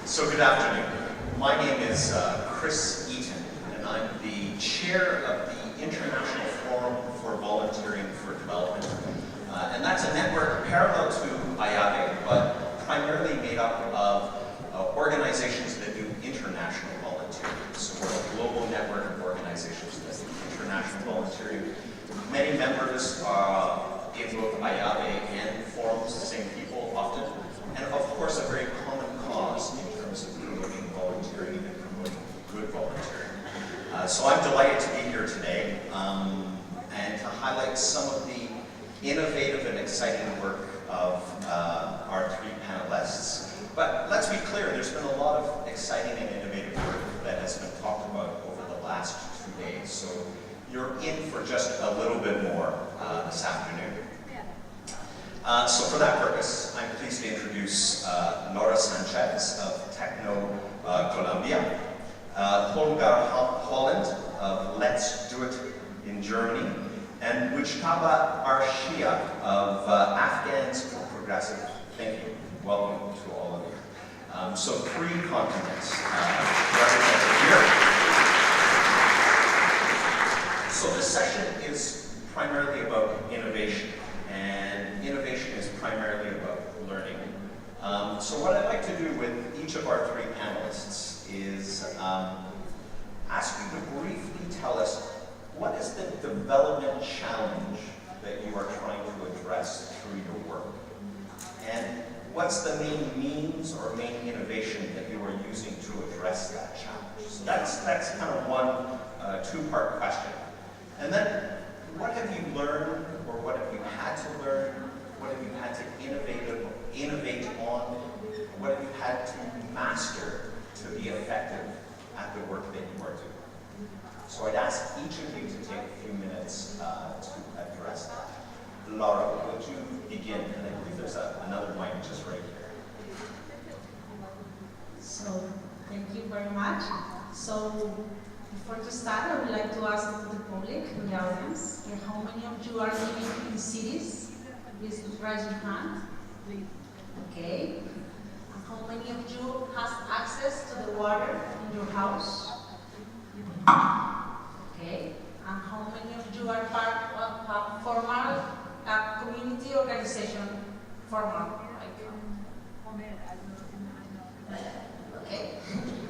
So good afternoon. My name is Chris Eaton, and I'm the chair of the International Forum for Volunteering for Development. And that's a network parallel to IAVE, but primarily made up of organizations that do international volunteering. So we're a global network of organizations that do international volunteering. Many members are in both IAVE and forums, the same people often, and of course a very common cause in terms of promoting volunteering and promoting good volunteering. So I'm delighted to be here today and to highlight some of the innovative and exciting work of our three panelists. But let's be clear, there's been a lot of exciting and innovative work that has been talked about over the last 2 days. So you're in for just a little bit more this afternoon. So for that purpose, I'm pleased to introduce Sánchez of Techo, Colombia, Holger, Holland of Let's Do It in Germany, and Mujtaba, Arshia of Afghans for Progressive Thinking. Welcome to all of you. So 3 continents represented here. So this session is primarily about innovation, and innovation is primarily about learning. So what I'd like to do with each of our 3 panelists is ask you to briefly tell us what is the development challenge that you are trying to address through your work, and what's the main means or main innovation that you are using to address that challenge. So that's kind of one 2-part question. And then, what have you learned, or what have you had to learn? What have you had to innovate on? What have you had to master to be effective at the work that you are doing? So I'd ask each of you to take a few minutes to address that. Laura, would you begin? And I believe there's another mic just right here. So, thank you very much. So, before to start, I would like to ask the public, the audience, how many of you are living in cities? Please raise your hand. Okay. And how many of you has access to the water in your house? Okay. And how many of you are part of a formal community organization? Formal, okay.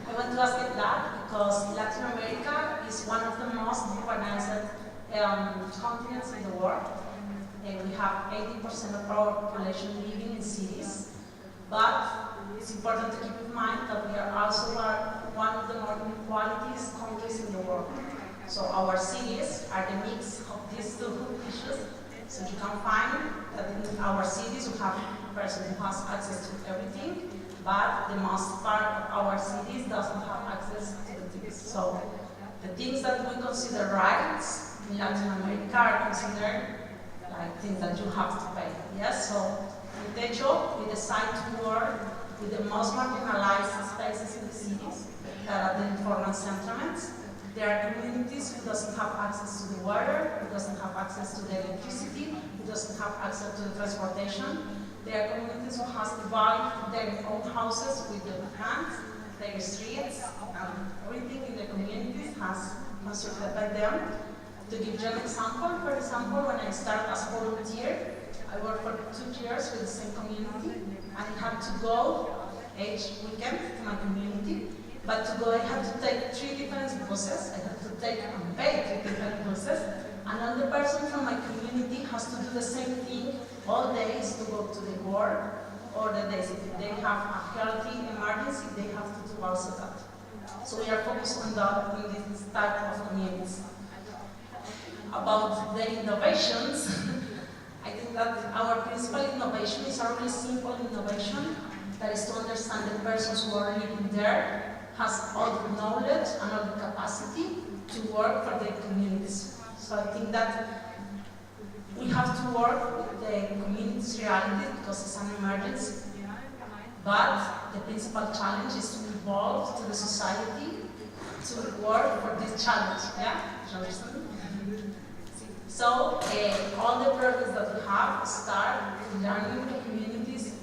I want to ask it that because Latin America is one of the most urbanized continents in the world. We have 80% of our population living in cities, but it's important to keep in mind that we are also one of the more inequalities countries in the world. So our cities are the mix of these 2 issues. So you can find that in our cities we have a person who has access to everything, but the most part of our cities doesn't have access to the things. So the things that we consider rights in Latin America are considered like things that you have to pay. Yes, so in Techo, we decide to work with the most marginalized spaces in the cities, that are the informal settlements. There are communities who doesn't have access to the water, who doesn't have access to the electricity, who doesn't have access to the transportation. There are communities who has developed their own houses with the plants, their streets, and everything in the communities has constructed by them. To give you an example, for example, when I started as a volunteer, I worked for 2 years with the same community, and I had to go each weekend to my community. But to go, I had to take 3 different buses. I had to take and pay 3 different buses. Another person from my community has to do the same thing all days to go to the work, or the days if they have a healthy emergency, they have to do also that. So we are focused on that in this type of communities. About the innovations, I think that our principal innovation is a really simple innovation, that is to understand the persons who are living there has all the knowledge and all the capacity to work for the communities. So I think that we have to work with the community's reality because it's an emergency. But the principal challenge is to evolve to the society to work for this challenge. Yeah? You understand? So all the projects that we have start learning the communities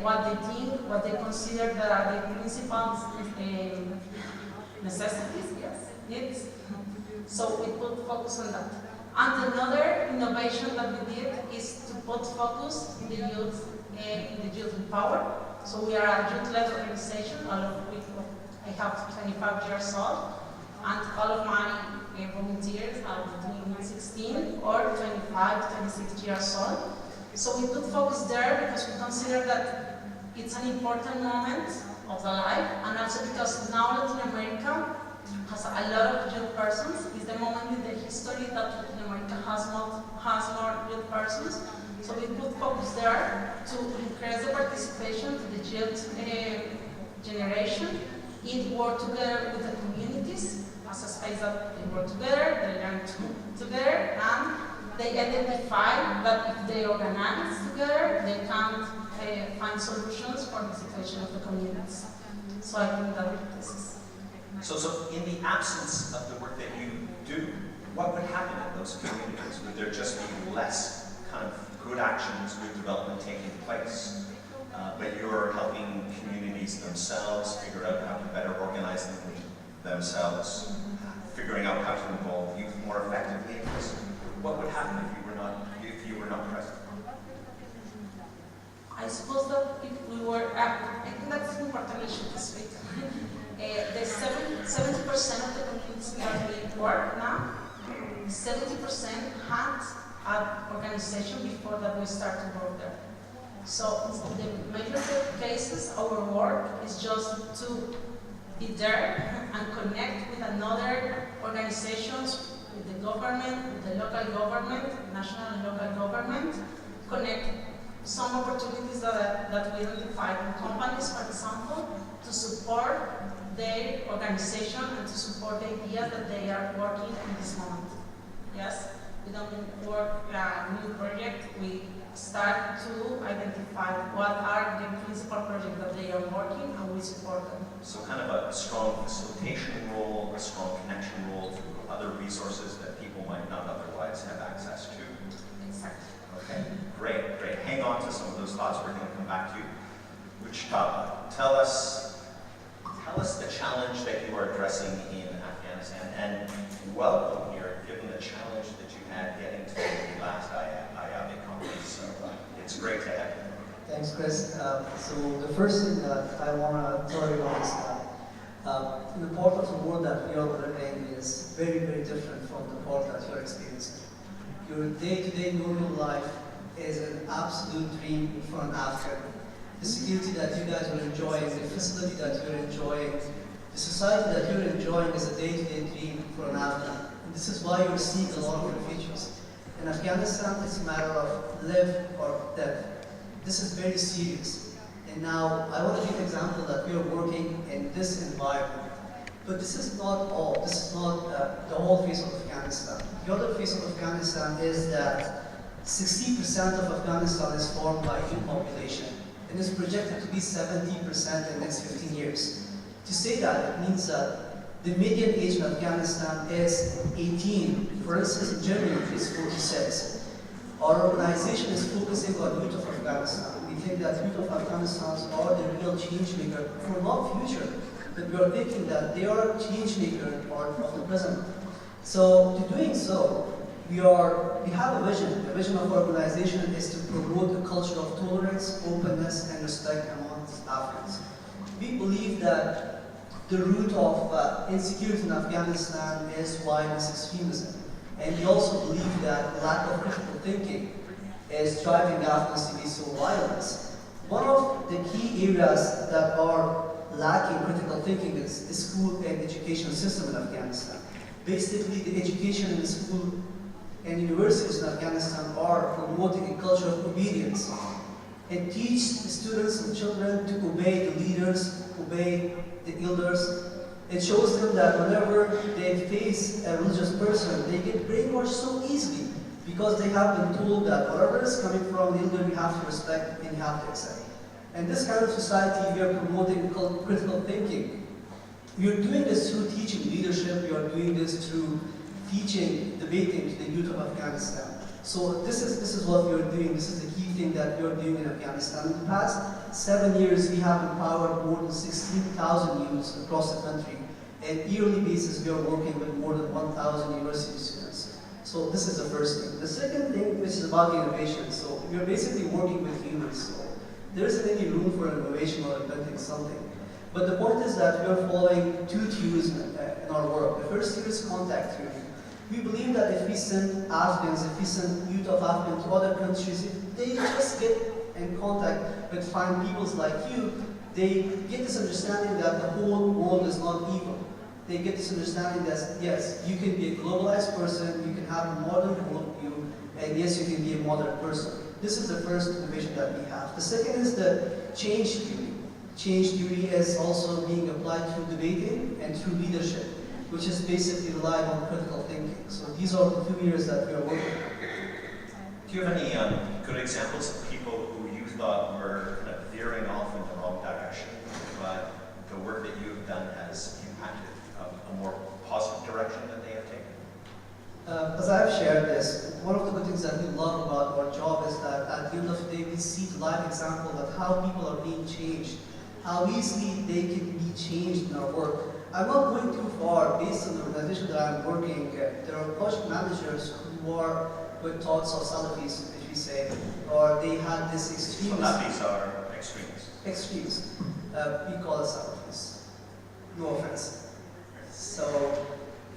what they think, what they consider that are the principal necessities, yes, needs. So we put focus on that. And another innovation that we did is to put focus in the youth in power. So we are a youth-led organization, all of which I have 25 years old, and all of my volunteers are between 16 or 25, 26 years old. So we put focus there because we consider that it's an important moment of the life, and also because now Latin America has a lot of young persons. It's the moment in the history that Latin America has more young persons. So we put focus there to increase the participation to the youth generation. It work together with the communities as a space that they work together, they learn together, and they identify that if they organize together, they can find solutions for the situation of the communities. So I think that this is. So in the absence of the work that you do, what would happen in those communities? Would there just be less kind of good actions, good development taking place? But you're helping communities themselves figure out how to better organize themselves, figuring out how to involve youth more effectively in this. What would happen if you were not present? I suppose that if we were, I think that's an important issue to speak. The 70% of the communities that we work now, 70% had an organization before that we started to work there. So in the major cases, our work is just to be there and connect with another organizations, with the government, with the local government, national and local government, connect some opportunities that we identified in companies, for example, to support their organization and to support the ideas that they are working in this moment. Yes, we don't work a new project, we start to identify what are the principal projects that they are working and we support them. So kind of a strong facilitation role, a strong connection role to other resources that people might not otherwise have access to. Exactly. Okay, great. Hang on to some of those thoughts. We're going to come back to you. Mujtaba, tell us the challenge that you are addressing in Afghanistan, and welcome here, given the challenge that you had getting to the last IAVE conference. So it's great to have you. Thanks, Chris. So the first thing that I want to tell you is that the part of the world that we are living is very, very different from the part that you're experiencing. Your day-to-day normal life is an absolute dream for an Afghan. The security that you guys are enjoying, the facility that you're enjoying, the society that you're enjoying is a day-to-day dream for an Afghan. And this is why you're seeing a lot of refugees. In Afghanistan, it's a matter of live or death. This is very serious. And now, I want to give an example that we are working in this environment. But this is not all. This is not the whole face of Afghanistan. The other face of Afghanistan is that 60% of Afghanistan is formed by youth population. And is projected to be 70% in the next 15 years. To say that, it means that the median age in Afghanistan is 18. For instance, in Germany, it's 46. Our organization is focusing on youth of Afghanistan. We think that youth of Afghanistan are the real change maker for not future, but we are thinking that they are a change maker part of the present. So, to doing so, we have a vision. The vision of our organization is to promote a culture of tolerance, openness, and respect amongst Afghans. We believe that the root of insecurity in Afghanistan is violence extremism. And we also believe that lack of critical thinking is driving Afghans to be so violent. One of the key areas that are lacking critical thinking is the school and education system in Afghanistan. Basically, the education in the school and universities in Afghanistan are promoting a culture of obedience. It teaches the students and children to obey the leaders, obey the elders. It shows them that whenever they face a religious person, they get brainwashed so easily because they have been told that whatever is coming from the elder, you have to respect and you have to accept. And this kind of society, we are promoting critical thinking. We are doing this through teaching leadership. We are doing this through teaching, debating to the youth of Afghanistan. So this is what we are doing. This is the key thing that we are doing in Afghanistan. In the past 7 years, we have empowered more than 16,000 youths across the country. And yearly basis, we are working with more than 1,000 university students. So this is the first thing. The second thing, which is about innovation. So we are basically working with humans. So there isn't any room for innovation or inventing something. But the point is that we are following two theories in our work. The first theory is contact theory. We believe that if we send Afghans, if we send youth of Afghans to other countries, if they just get in contact with fine peoples like you, they get this understanding that the whole world is not evil. They get this understanding that, yes, you can be a globalized person, you can have a modern worldview, and yes, you can be a modern person. This is the first innovation that we have. The second is the change theory. Change theory is also being applied through debating and through leadership, which is basically relying on critical thinking. So these are the 2 years that we are working on. Do you have any good examples of people who you thought were kind of veering off in the wrong direction, but the work that you have done has impacted a more positive direction that they have taken? As I've shared this, one of the good things that we love about our job is that at the end of the day, we see the live example of how people are being changed, how easily they can be changed in our work. I'm not going too far. Based on the organization that I'm working, there are project managers who are with thoughts of Salafis, if you say, or they had this extremist. Salafis are extremists. Extremists. We call it Salafis. No offense. So,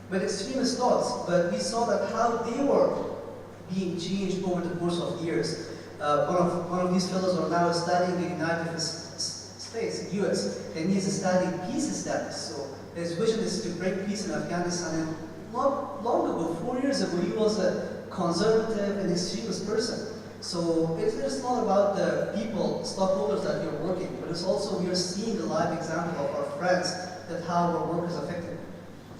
with extremist thoughts, but we saw that how they were being changed over the course of years. One of these fellows are now studying in the United States, US, and he's studying peace studies. So his vision is to bring peace in Afghanistan. And not long ago, 4 years ago, he was a conservative and extremist person. So it's not about the people, stockholders that you're working, but it's also we are seeing the live example of our friends that how our work is affecting them.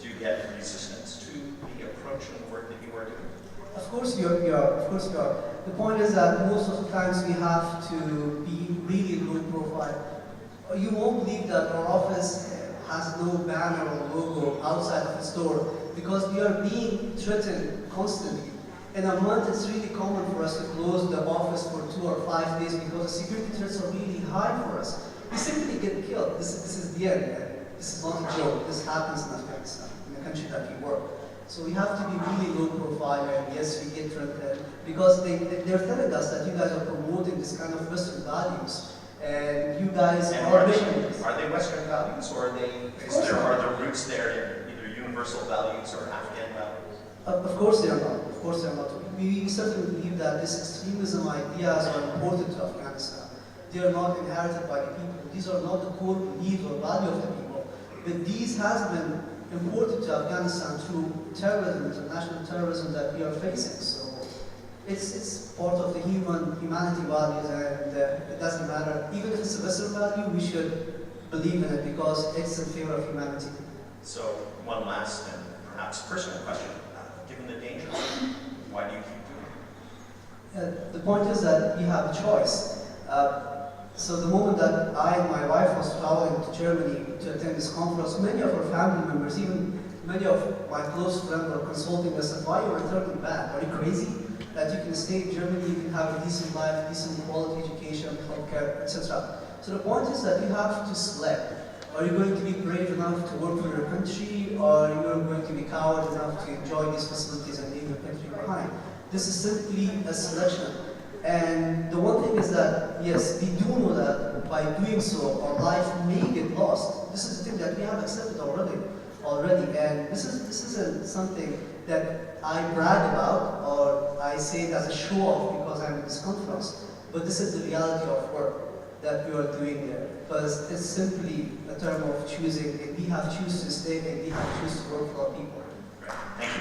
Do you get resistance to the approach and the work that you are doing? Of course we are. Of course we are. The point is that most of the times we have to be really low profile. You won't believe that our office has no banner or logo outside of the store because we are being threatened constantly. In a month, it's really common for us to close the office for 2 or 5 days because the security threats are really high for us. We simply get killed. This is the end. This is not a joke. This happens in Afghanistan, in the country that we work. So we have to be really low profile, and yes, we get threatened because they're telling us that you guys are promoting this kind of Western values. And you guys are they Western values, or are there roots there in either universal values or Afghan values? Of course they are not. Of course they are not. We certainly believe that this extremism ideas are important to Afghanistan. They are not inherited by the people. These are not the core beliefs or value of the people. But these has been imported to Afghanistan through terrorism, international terrorism that we are facing. So it's part of the humanity values, and it doesn't matter. Even if it's a Western value, we should believe in it because it's in favor of humanity. So one last and perhaps personal question. Given the danger, why do you keep doing it? The point is that we have a choice. So the moment that I and my wife was traveling to Germany to attend this conference, many of our family members, even many of my close friends were consulting us, why you are returning back? Are you crazy? That you can stay in Germany, you can have a decent life, decent quality education, healthcare, etc. So the point is that you have to select. Are you going to be brave enough to work for your country, or are you going to be coward enough to enjoy these facilities and leave your country behind? This is simply a selection. And the one thing is that, yes, we do know that by doing so, our life may get lost. This is the thing that we have accepted already. And this isn't something that I brag about or I say it as a show off because I'm in this conference, but this is the reality of work that we are doing there. Because it's simply a term of choosing, and we have choose to stay and we have choose to work for our people. Right. Thank you.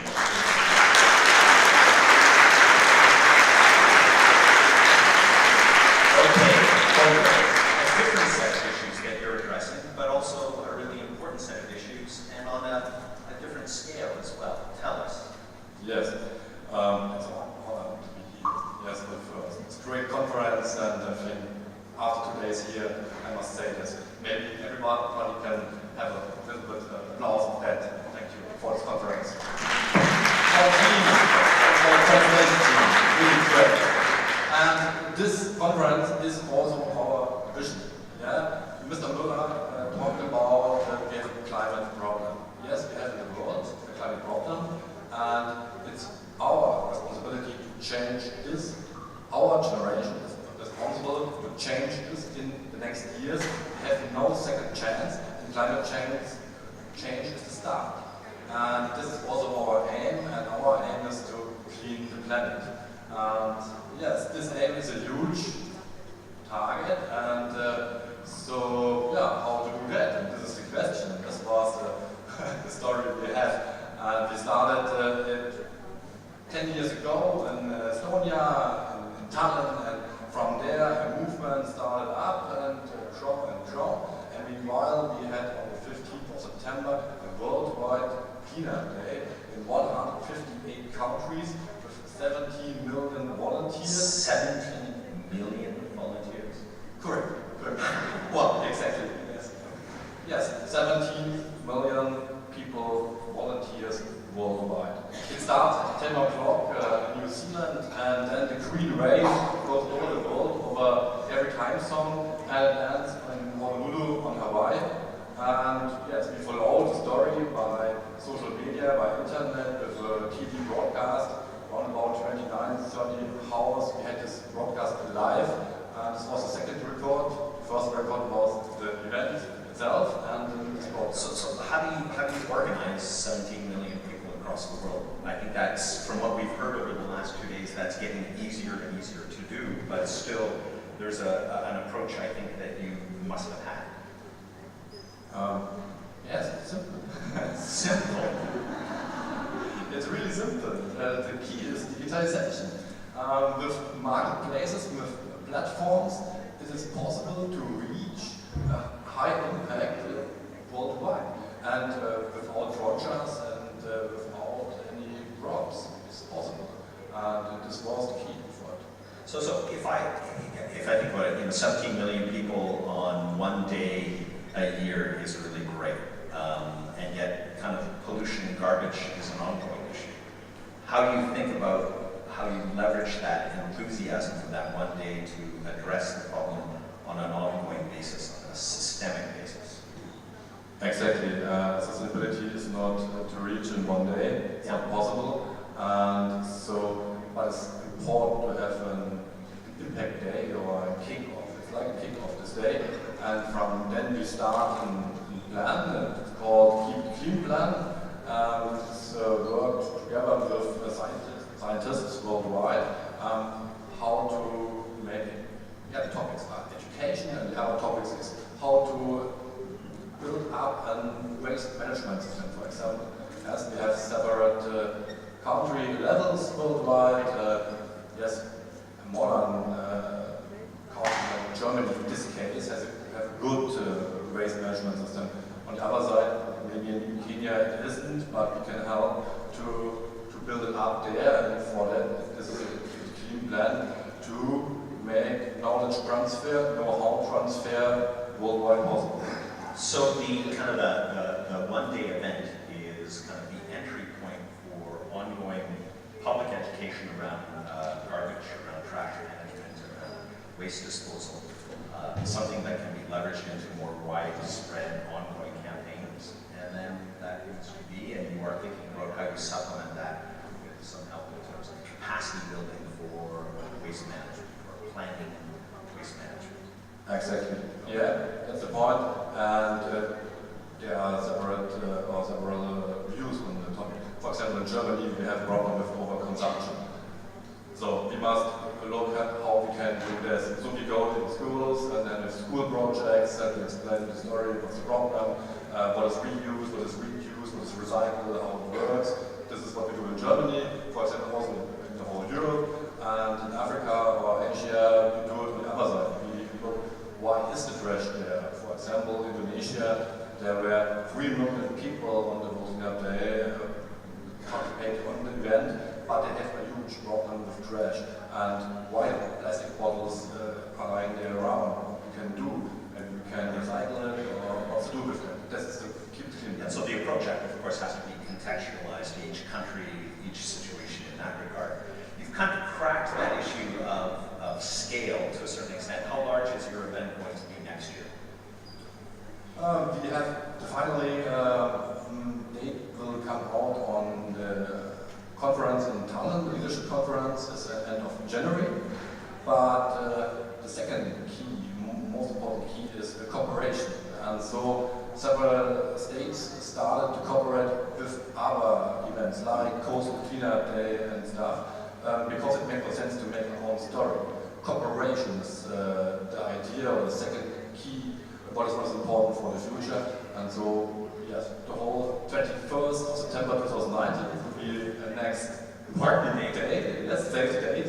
Okay, Holger, a different set of issues that you're addressing, but also a really important set of issues, and on a different scale as well. Tell us. Yes, it's an honor to be here. Yes, with this great conference, and I think after 2 days here, I must say that maybe everybody can have a little bit of applause of that. Thank you for this conference. Our team, our translation team, we is also our vision. Yeah? Mr. Müller talked about that we have a climate problem. Yes, we have in the world a climate problem, and it's our responsibility to change this. Our generation is responsible to change this in the next years. We have no second chance, and climate change is the start. And this is also our aim, and our aim is to clean the planet. And yes, this aim is a huge target, and so yeah, how to do that? And this is the question. This was the story we have. And we started it 10 years ago in Estonia, in Tallinn, and from there a movement started up and grow. And meanwhile, we had on the 15th of September a worldwide cleanup day in 158 countries with 17 million volunteers. 17 million volunteers? Correct. Well, exactly. Yes. Yes, 17 million people, volunteers worldwide. It starts at 10 o'clock in New Zealand, and then the green wave goes over the world, over every time zone, and it ends in Honolulu on Hawaii. And yes, we follow the story by social media, by internet, with a TV broadcast. Around about 29-30 hours we had this broadcast live. This was the second record. The first record was the event itself, and it's called. So how do you organize 17 million people across the world? I think that's, from what we've heard over the last 2 days, that's getting easier and easier to do, but still there's an approach I think that you must have had. Yes, it's simple. Simple. It's really simple. The key is digitization. With marketplaces, with platforms, it is possible to reach a high impact worldwide. And without rogers and without any props, it's possible. And this was the key for it. So if I think about it, 17 million people on one day a year is really great. And yet kind of pollution and garbage is an ongoing issue. How do you think about how you leverage that enthusiasm for that one day to address the problem on an ongoing basis, on a systemic basis? Exactly. Sustainability is not to reach in one day. It's not possible. And so, but it's important to have an impact day or a kick-off. It's like a kick-off this day. And from then we start a plan. It's called Keep Clean Plan. Work together with scientists worldwide how to make it. Yeah, the topics are education, and the other topics is how to build up a waste management system, for example. As we have separate country levels worldwide, yes, a modern country like Germany in this case has a good waste management system. On the other side, maybe in Kenya it isn't, but we can help to build it up there, and for that this is a clean plan to make knowledge transfer, know-how transfer worldwide possible. So the kind of the one-day event is kind of the entry point for ongoing public education around garbage, around trash management, around waste disposal. Something that can be leveraged into more widespread ongoing campaigns. And then that needs to be, and you are thinking about how you supplement that with some help in terms of capacity building for waste management, or planning waste management. Exactly. Yeah, that's the point. And there are several views on the topic. For example, in Germany we have a problem with overconsumption. So we must look at how we can do this. So we go to schools and then with school projects and we explain the story, what's the problem, what is reuse, what is reduce, what is recycle, how it works. This is what we do in Germany, for example, also in the whole Europe, and in Africa or Asia we do it on the other side. We look, why is the trash there? For example, in Indonesia, there were 3 million people on the Mujtaba day participate on the event, but they have a huge problem with trash. And why plastic bottles are lying there around? What we can do, and we can recycle it, or what to do with them. This is the keep clean. And so the approach, of course, has to be contextualized to each country, each situation in that regard. You've kind of cracked that issue of scale to a certain extent. How have finally date will come out on the conference in Holland, the leadership conference is at the end of January. But the second key, most important key, is cooperation. And so several states started to cooperate with other events like Coastal Cleanup Day and stuff, because it makes no sense to make our own story. Cooperation is the idea, or the second key, what is most important for the future. And so, yes, the whole 21st of September 2019 will be the next important day, let's save the date.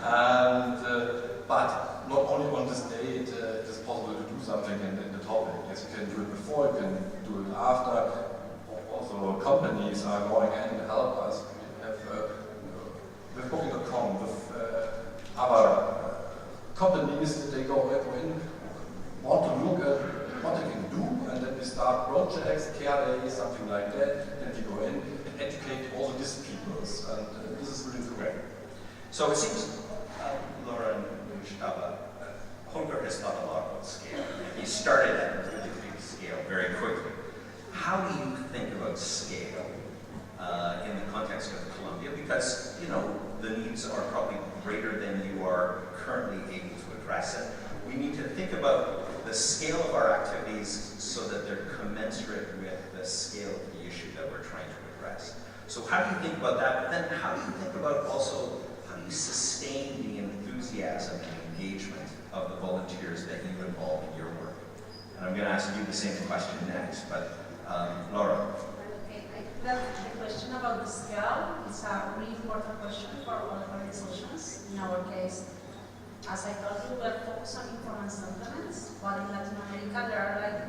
And, but not only on this date it is possible to do something in the topic. Yes, you can do it before, you can do it after. Also, companies are going in to help us. We have with Booking.com, with other companies, they go in, want to look at what they can do, and then we start projects, care days, something like that. Then we go in and educate also these peoples, and this is really great. So it seems, Laura and Mujtaba, Holger has thought a lot about scale. He started at a really big scale very quickly. How do you think about scale in the context of Colombia? Because, you know, the needs are probably greater than you are currently able to address it. We need to think about the scale of our activities so that they're commensurate with the scale of the issue that we're trying to address. So how do you think about that? But then how do you think about also, how do you sustain the enthusiasm and engagement of the volunteers that you involve in your work? And I'm going to ask you the same question next, but Laura. Okay, I think that the question about the scale is a really important question for all organizations. In our case, as I told you, we're focused on informal settlements, but in Latin America there are like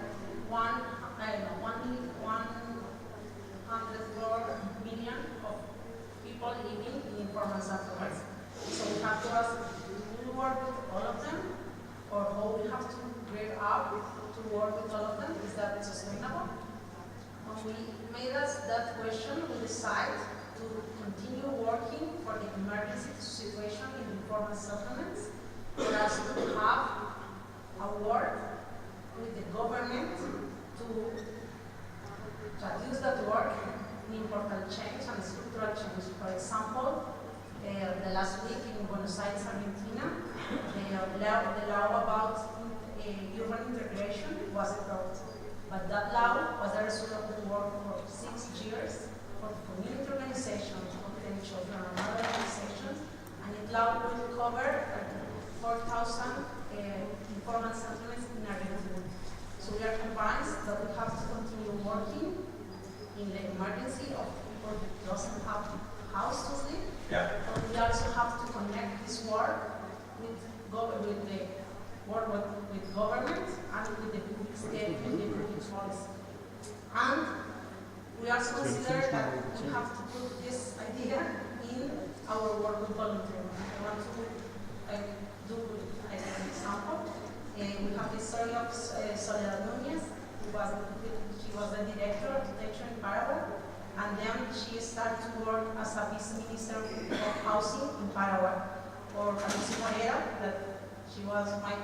100 million of people living in informal settlements. So we have to ask, do we work with all of them? Or how we have to gear up to work with all of them? Is that sustainable? When we made us that question, we decided to continue working for the emergency situation in informal settlements, for us to have a work with the government to use that work in important change and structural change. For example, the last week in Buenos Aires, Argentina, the law about urban integration was approved. But that law was the result of work for 6 years for community organizations, for Techo, and other organizations, and it law will cover 4,000 informal settlements in Argentina. So we are convinced that we have to continue working in the emergency of people who doesn't have a house to live. Yeah. But we also have to connect this work with the work with government and with the public state, with the public policy. And we also consider that we have to put this idea in our work with volunteers. I want to do an example. We have the story of Soledad Núñez, she was the director of Techo in Paraguay, and then she started to work as a vice minister of housing in Paraguay. Or Alicia Morera, that he was my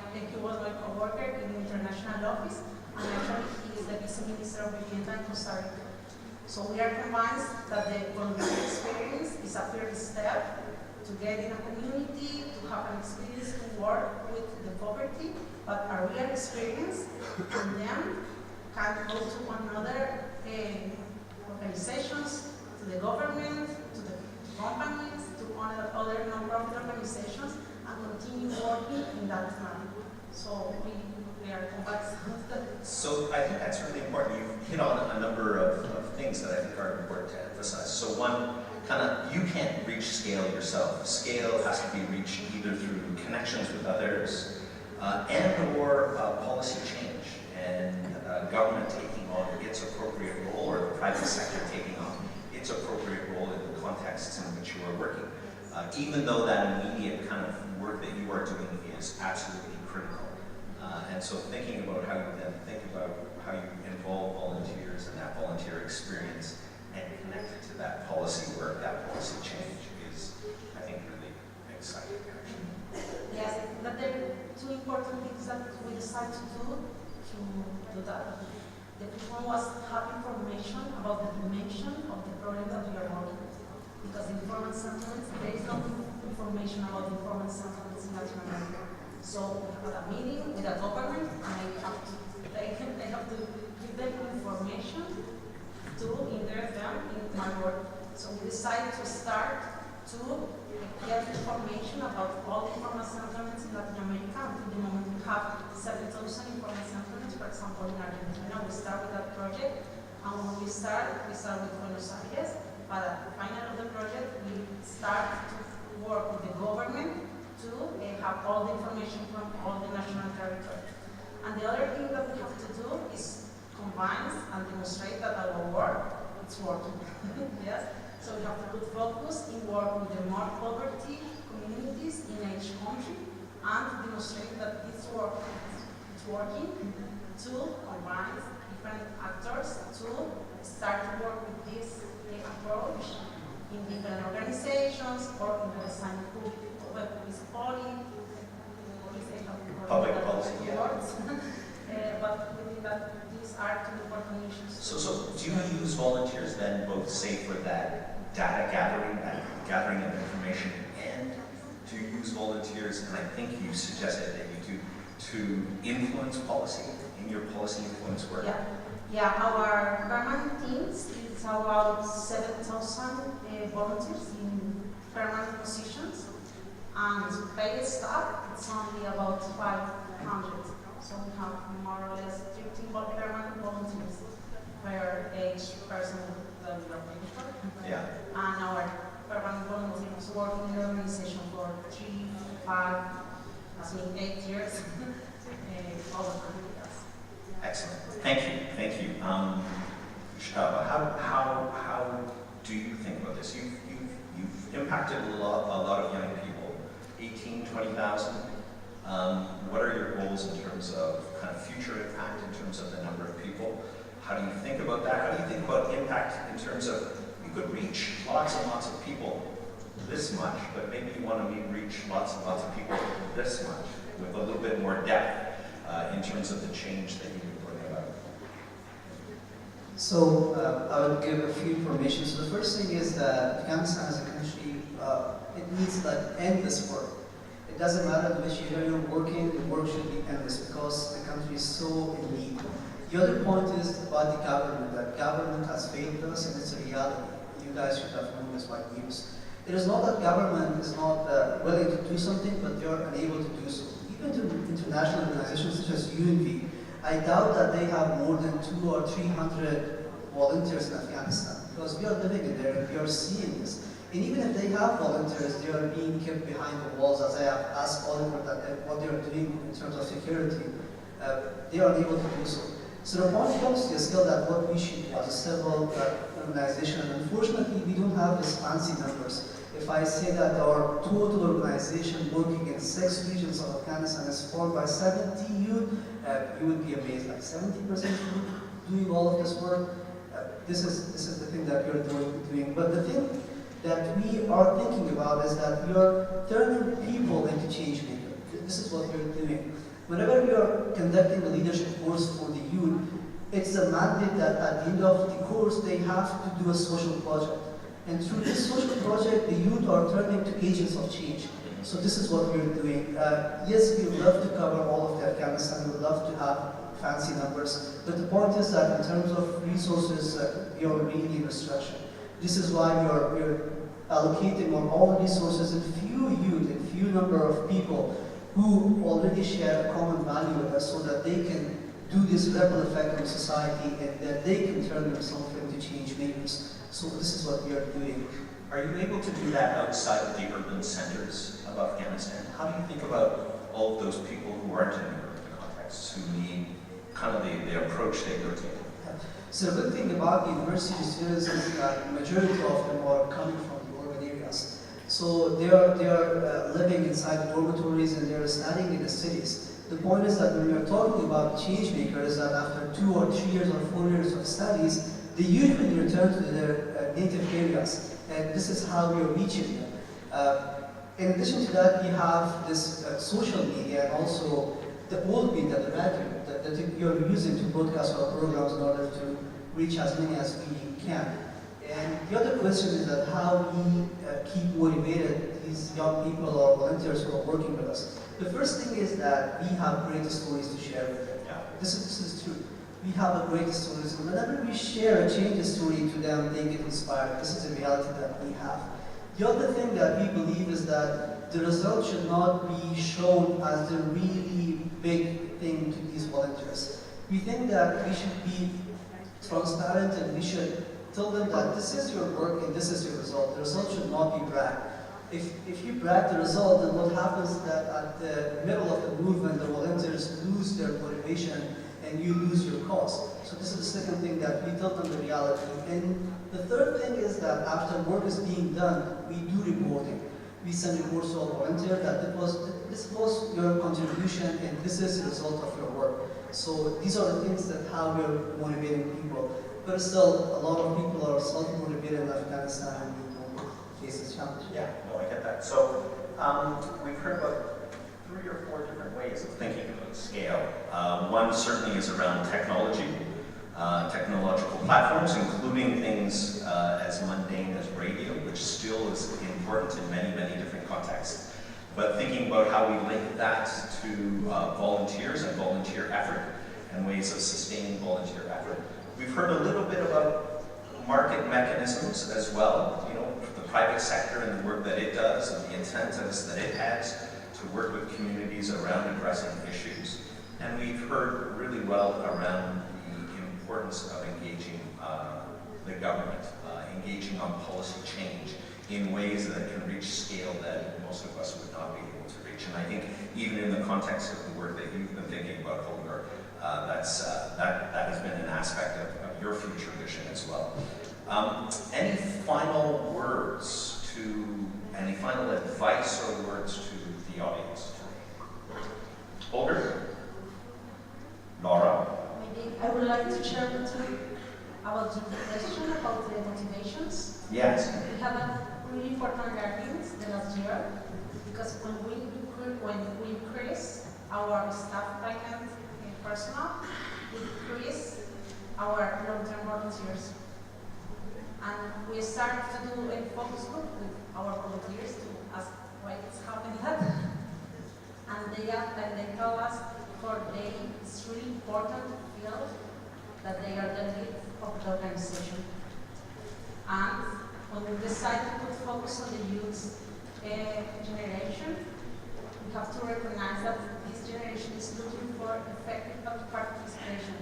co-worker in the international office, and actually he is the vice minister of Vivienda in Costa Rica. So we are convinced that the volunteer experience is a first step to get in a community, to have an experience to work with the poverty, but a real experience, and then can go to another organizations, to the government, to the companies, to other non-profit organizations, and continue working in that manner. So we are convinced. So I think that's really important. You've hit on a number of things that I think are important to emphasize. So one, you can't reach scale yourself. Scale has to be reached either through connections with others and or policy change and government taking on its appropriate role, or the private sector taking on its appropriate role in the contexts in which you are working. Even though that immediate kind of work that you are doing is absolutely critical. And so thinking about how you then think about how you involve volunteers and that volunteer experience and connect it to that policy work, that policy change is, I think, really exciting, actually. Yes, but there are two important things that we decide to do that. The one was have information about the dimension of the problem that we are working with. Because in informal settlements, there is no information about informal settlements in Latin America. So we have a meeting with a government, and they have to give them information to interest them in my work. So we decided to start to get information about all the informal settlements in Latin America. Until the moment we have 7,000 informal settlements, for example, in Argentina. We start with that project, and when we start with Buenos Aires. But at the final of the project, we start to work with the government to have all the information from all the national territory. And the other thing that we have to do is combine and demonstrate that our work is working. Yes. So we have to put focus in work with the more poverty communities in each country and demonstrate that this work is working to combine different actors to start to work with this approach in different organizations or in the design group with public policy. Words. But we think that these are two important issues. So do you use volunteers then both say for that data gathering of information, and do you use volunteers, and I think you suggested that you do, to influence policy in your policy influence work? Yeah, our permanent teams is about 7,000 volunteers in permanent positions, and paid staff it's only about 500. So we have more or less 13 permanent volunteers per each person that we are paying for. Yeah. And our permanent volunteers work in the organization for 3, 5, 8 years, all the time. Excellent. Thank you. Mujtaba, how do you think about this? You've impacted a lot of young people, 18, 20,000. What are your goals in terms of kind of future impact, in terms of the number of people? How do you think about that? How do you think about impact in terms of you could reach lots and lots of people this much, but maybe you want to reach lots and lots of people this much with a little bit more depth in terms of the change that you can bring about? So I would give a few information. So the first thing is that Afghanistan as a country, it needs like endless work. It doesn't matter in which area you're working, the work should be endless because the country is so in need. The other point is about the government. That government has failed us, and it's a reality. You guys should have known this by news. It is not that government is not willing to do something, but they are unable to do so. Even to international organizations such as IAVE, I doubt that they have more than 200 or 300 volunteers in Afghanistan because we are living in there and we are seeing this. And even if they have volunteers, they are being kept behind the walls, as I have asked Holger what they are doing in terms of security. They are unable to do so. So the point comes to the skill that what we should do as a civil organization, and unfortunately we don't have these fancy numbers. If I say that our total organization working in 6 regions of Afghanistan is formed by 70 youth, you would be amazed, like 70% doing all of this work. This is the thing that we're doing. But the thing that we are thinking about is that we are turning people into change makers. This is what we're doing. Whenever we are conducting a leadership course for the youth, it's a mandate that at the end of the course they have to do a social project. And through this social project, the youth are turning to agents of change. So this is what we're doing. Yes, we would love to cover all of Afghanistan. We would love to have fancy numbers. But the point is that in terms of resources, we are really in restriction. This is why we're allocating on all resources in few youth, in few number of people who already share a common value with us so that they can do this ripple effect on society and that they can turn themselves into change makers. So this is what we are doing. Are you able to do that outside of the urban centers of Afghanistan? How do you think about all of those people who aren't in the urban contexts, who need kind of the approach that you're taking? So the good thing about the university students is that the majority of them are coming from the urban areas. So they are living inside the dormitories and they are studying in the cities. The point is that when we are talking about change makers, that after 2 or 3 years or 4 years of studies, they usually return to their native areas. And this is how we are reaching them. In addition to that, we have this social media and also the old media, the radio, the that you're using to broadcast our programs in order to reach as many as we can. And the other question is that how we keep motivated these young people or volunteers who are working with us. The first thing is that we have great stories to share with them. Yeah. This is true. We have a great stories, and whenever we share a change story to them, they get inspired. This is a reality that we have. The other thing that we believe is that the result should not be shown as the really big thing to these volunteers. We think that we should be transparent and we should tell them that this is your work and this is your result. The result should not be bragged. If you brag the result, then what happens is that at the middle of the movement, the volunteers lose their motivation and you lose your cause. So this is the second thing that we tell them the reality. And the third thing is that after work is being done, we do reporting. We send reports to our volunteer that this was your contribution and this is the result of your work. So these are the things that how we're motivating people. But still, a lot of people are self-motivated in Afghanistan and we don't face this challenge. Yeah, no, I get that. So we've heard about 3 or 4 different ways of thinking about scale. One certainly is around technology, technological platforms, including things as mundane as radio, which still is important in many, many different contexts. But thinking about how we link that to volunteers and volunteer effort and ways of sustaining volunteer effort. We've heard a little bit about market mechanisms as well, you know, the private sector and the work that it does and the incentives that it has to work with communities around addressing issues. And we've heard really well around the importance of engaging the government, engaging on policy change in ways that can reach scale that most of us would not be able to reach. And I think even in the context of the work that you've been thinking about, Holger, that has been an aspect of your future vision as well. Any final words any final advice or words to the audience? Holger? Laura? Maybe I would like to share with you about the question about the motivations. Yes. We have a really important learnings the last year because when we increase our staff payment in personnel, we increase our long-term volunteers. And we started to do a focus group with our volunteers to ask why it's happening that. And they tell us for them it's really important to feel that they are the lead of the organization. And when we decided to put focus on the youth generation, we have to recognize that this generation is looking for effective participation.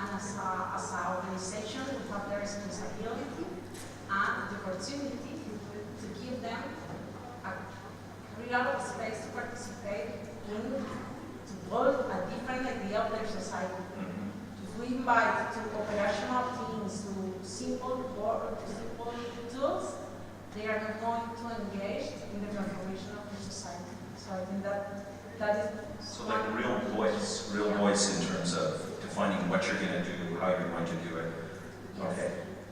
And as an organization, we have the responsibility and the opportunity to give them a real space to participate in, to build a different idea of their society. If we invite to operational teams, to simple work, to simple tools, they are not going to engage in the transformation of the society. So I think that is so like real voice in terms of defining what you're going to do, how you're going to do it. Yes. Okay.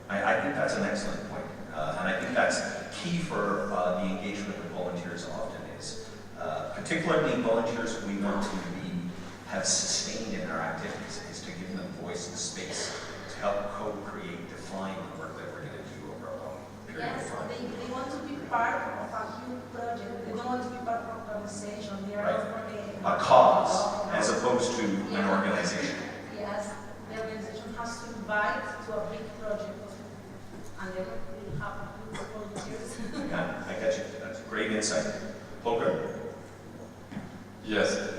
I think that's an excellent point. And I think that's key for the engagement of volunteers often is, particularly volunteers we want to have sustained in our activities, is to give them voice and space to help co-create, define the work that we're going to do over a long period yes, of time. they want to be part of a huge project. They don't want to be part of an organization. They are Right. A cause, as opposed to an organization. Yes, the organization has to invite to a big project, and they will have good volunteers. Yeah, I get you. That's great insight. Holger? Yes.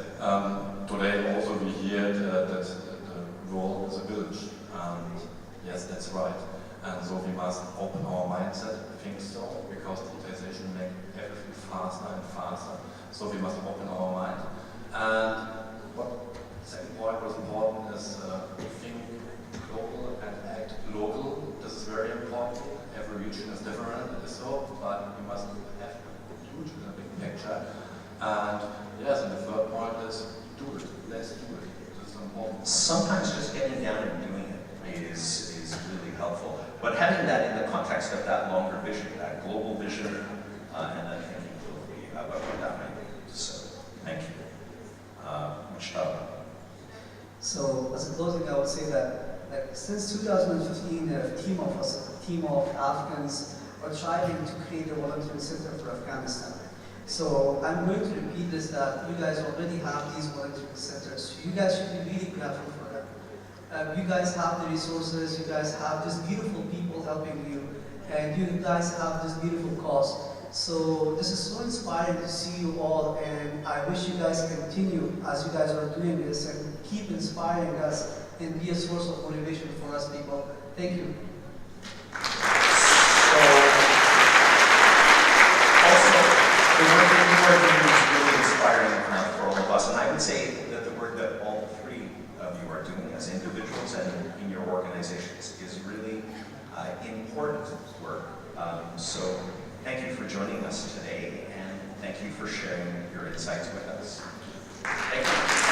Today also we hear that the role is a village, and yes, that's right. And so we must open our mindset, I think so, because digitization makes everything faster and faster. So we must open our mind. And what second point was important is think global and act local. This is very important. Every region is different, it is so, but we must have a huge big picture. And yes, and the third point is do it. Let's do it. This is important. Sometimes just getting down and doing it is really helpful. But having that in the context of that longer vision, that global vision, and then thinking globally about what that might be. So, thank you. Mujtaba. So since 2015, a team of us, a team of Afghans, are trying to create a volunteer center for Afghanistan. So I'm going to repeat this, that you guys already have these volunteer centers. You guys should be really grateful for them. You guys have the resources, you guys have these beautiful people helping you, and you guys have this beautiful cause. So this is so inspiring to see you all, and I wish you guys continue as you guys are doing this and keep inspiring us and be a source of motivation for us people. Thank you. So, also, the work that you are doing is really inspiring for all of us, and I would say that the work that all three of you are doing as individuals and in your organizations is really important work. So thank you for joining us today, and thank you for sharing your insights with us. Thank you.